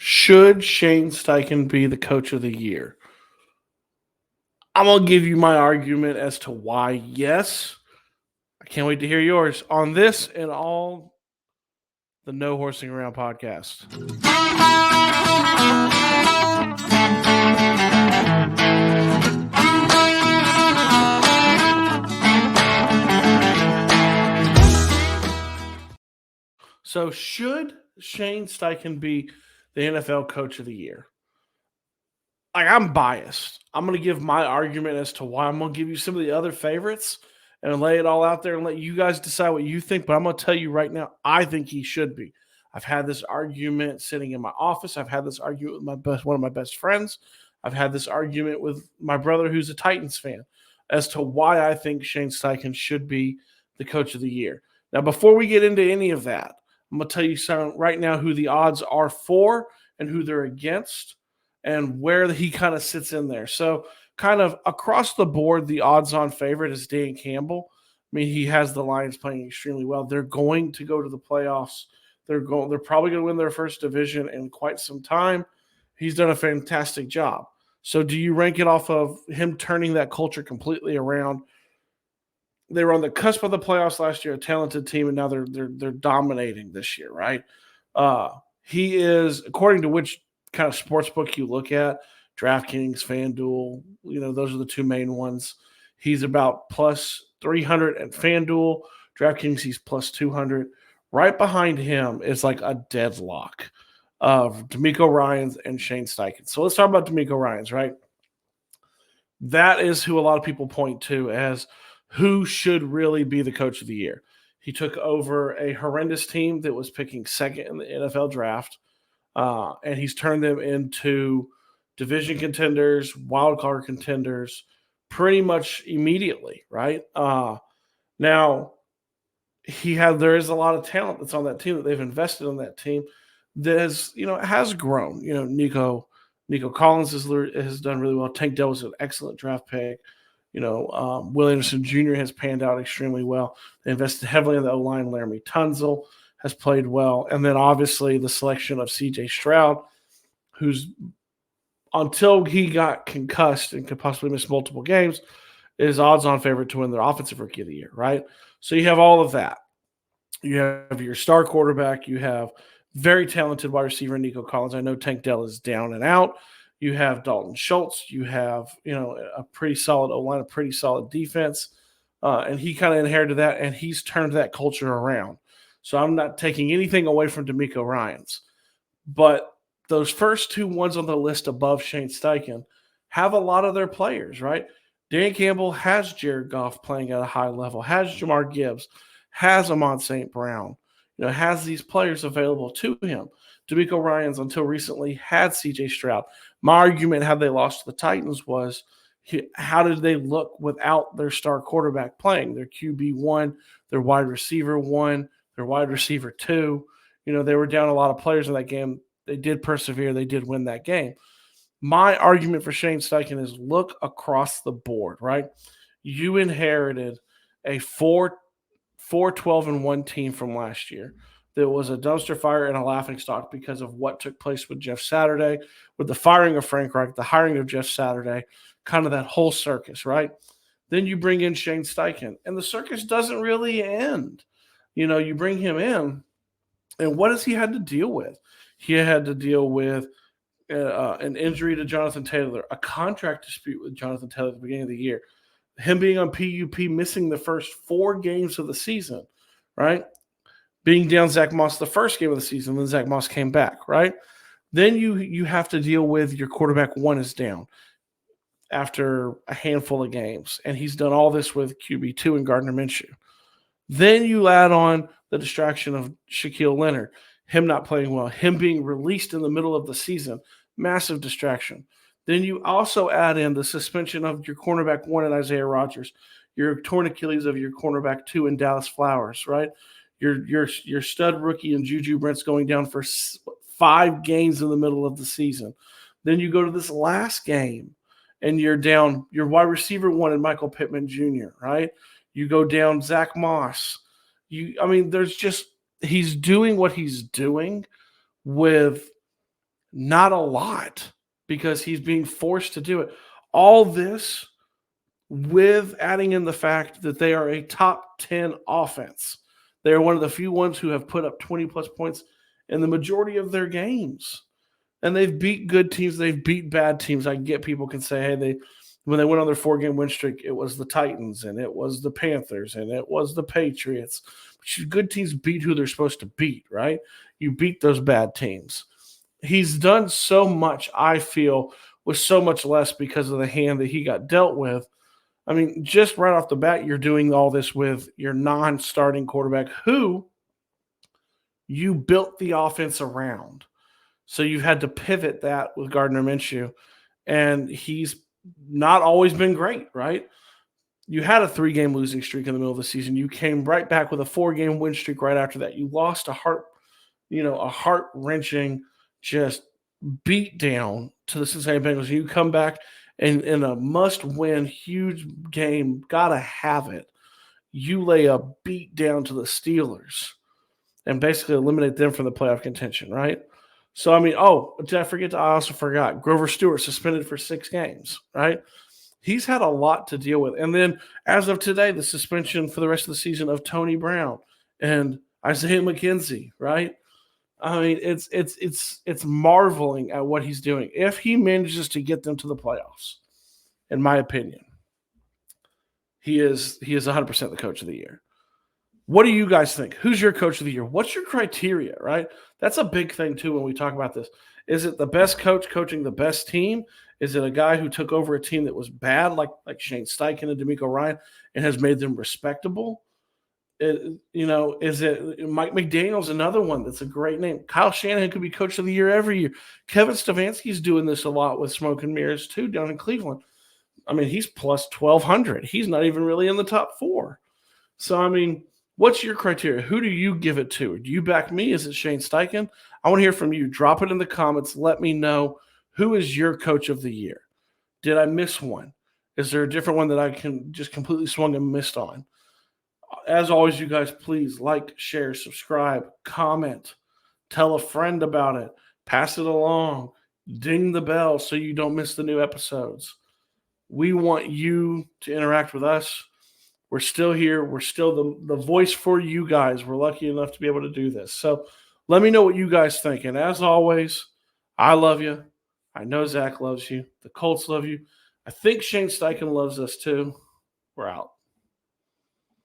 Should Shane Steichen be the coach of the year? I'm going to give you my argument as to why yes. I can't wait to hear yours on this and all the No Horsing Around podcast. So, should Shane Steichen be the NFL coach of the year? I'm biased. I'm going to give my argument as to why. I'm going to give you some of the other favorites and lay it all out there and let you guys decide what you think. But I'm going to tell you right now, I think he should be. I've had this argument sitting in my office. I've had this argument with one of my best friends. I've had this argument with my brother, who's a Titans fan, as to why I think Shane Steichen should be the coach of the year. Now, before we get into any of that, I'm going to tell you right now who the odds are for and who they're against, and where he kind of sits in there. So kind of across the board, the odds-on favorite is Dan Campbell. I mean, he has the Lions playing extremely well. They're going to go to the playoffs. They're probably going to win their first division in quite some time. He's done a fantastic job. So do you rank it off of him turning that culture completely around? They were on the cusp of the playoffs last year, a talented team, and now they're dominating this year, right? He is, according to which kind of sports book you look at, DraftKings, FanDuel, those are the two main ones. He's about plus 300 at FanDuel. DraftKings, he's plus 200. Right behind him is like a deadlock of D'Amico Ryans and Shane Steichen. So let's talk about D'Amico Ryans, right? That is who a lot of people point to as who should really be the coach of the year. He took over a horrendous team that was picking second in the NFL draft. And he's turned them into division contenders, wild card contenders, pretty much immediately, right? Now, there is a lot of talent that's on that team that they've invested in that team that has grown. Nico Collins has done really well. Tank Dell was an excellent draft pick. Will Anderson Jr. has panned out extremely well. They invested heavily in the O-line. Laramie Tunzel has played well. And then obviously the selection of C.J. Stroud, who's, until he got concussed and could possibly miss multiple games, is odds-on favorite to win the Offensive Rookie of the Year, right? So you have all of that. You have your star quarterback. You have very talented wide receiver Nico Collins. I know Tank Dell is down and out. You have Dalton Schultz. You have, a pretty solid O-line, a pretty solid defense. And he kind of inherited that, and he's turned that culture around. So I'm not taking anything away from D'Amico Ryans. But those first two ones on the list above Shane Steichen have a lot of their players, right? Dan Campbell has Jared Goff playing at a high level, has Jamar Gibbs, has Amon St. Brown, has these players available to him. D'Amico Ryans, until recently, had C.J. Stroud. My argument, had they lost to the Titans, was how did they look without their star quarterback playing? Their QB1, their wide receiver 1, their wide receiver 2. They were down a lot of players in that game. They did persevere. They did win that game. My argument for Shane Steichen is look across the board, right? You inherited a 4-12-1 team from last year. There was a dumpster fire and a laughingstock because of what took place with Jeff Saturday, with the firing of Frank Reich, the hiring of Jeff Saturday, kind of that whole circus, right? Then you bring in Shane Steichen, and the circus doesn't really end. You bring him in, and what has he had to deal with? He had to deal with an injury to Jonathan Taylor, a contract dispute with Jonathan Taylor at the beginning of the year, him being on PUP, missing the first 4 games of the season, right? Being down Zach Moss the first game of the season, then Zach Moss came back, right? Then you have to deal with your quarterback 1 is down after a handful of games, and he's done all this with QB2 and Gardner Minshew. Then you add on the distraction of Shaquille Leonard, him not playing well, him being released in the middle of the season, massive distraction. Then you also add in the suspension of your cornerback 1 in Isaiah Rodgers, your torn Achilles of your cornerback 2 in Dallas Flowers, right? Your stud rookie and Juju Brent's going down for 5 games in the middle of the season. Then you go to this last game, and you're down your wide receiver 1 in Michael Pittman Jr., right? You go down Zach Moss. He's doing what he's doing with Not a lot because he's being forced to do it. All this with adding in the fact that they are a top 10 offense. They are one of the few ones who have put up 20 plus points in the majority of their games. And they've beat good teams, they've beat bad teams. I get people can say, hey, when they went on their 4-game win streak, it was the Titans and it was the Panthers and it was the Patriots. But good teams beat who they're supposed to beat, right? You beat those bad teams. He's done so much, I feel, with so much less because of the hand that he got dealt with. I mean, just right off the bat, you're doing all this with your non-starting quarterback who you built the offense around. So you've had to pivot that with Gardner Minshew, and he's not always been great, right? You had a 3-game losing streak in the middle of the season. You came right back with a 4-game win streak right after that. You lost a heart-wrenching just beat down to the Cincinnati Bengals. You come back and in a must-win, huge game, gotta have it. You lay a beat down to the Steelers and basically eliminate them from the playoff contention, right? So, I mean, I also forgot. Grover Stewart suspended for 6 games, right? He's had a lot to deal with. And then, as of today, the suspension for the rest of the season of Tony Brown and Isaiah McKenzie, right? I mean, it's marveling at what he's doing. If he manages to get them to the playoffs, in my opinion, he is 100% the coach of the year. What do you guys think? Who's your coach of the year? What's your criteria, right? That's a big thing, too, when we talk about this. Is it the best coach coaching the best team? Is it a guy who took over a team that was bad, like Shane Steichen and DeMeco Ryan, and has made them respectable? Is it Mike McDaniel's another one that's a great name? Kyle Shanahan could be coach of the year every year. Kevin Stefanski's doing this a lot with smoke and mirrors, too, down in Cleveland. I mean, he's plus 1,200. He's not even really in the top 4. So, I mean, what's your criteria? Who do you give it to? Do you back me? Is it Shane Steichen? I want to hear from you. Drop it in the comments. Let me know, who is your coach of the year? Did I miss one? Is there a different one that I can just completely swung and missed on? As always, you guys, please like, share, subscribe, comment, tell a friend about it, pass it along, ding the bell so you don't miss the new episodes. We want you to interact with us. We're still here. We're still the voice for you guys. We're lucky enough to be able to do this. So let me know what you guys think. And as always, I love you. I know Zach loves you. The Colts love you. I think Shane Steichen loves us too. We're out.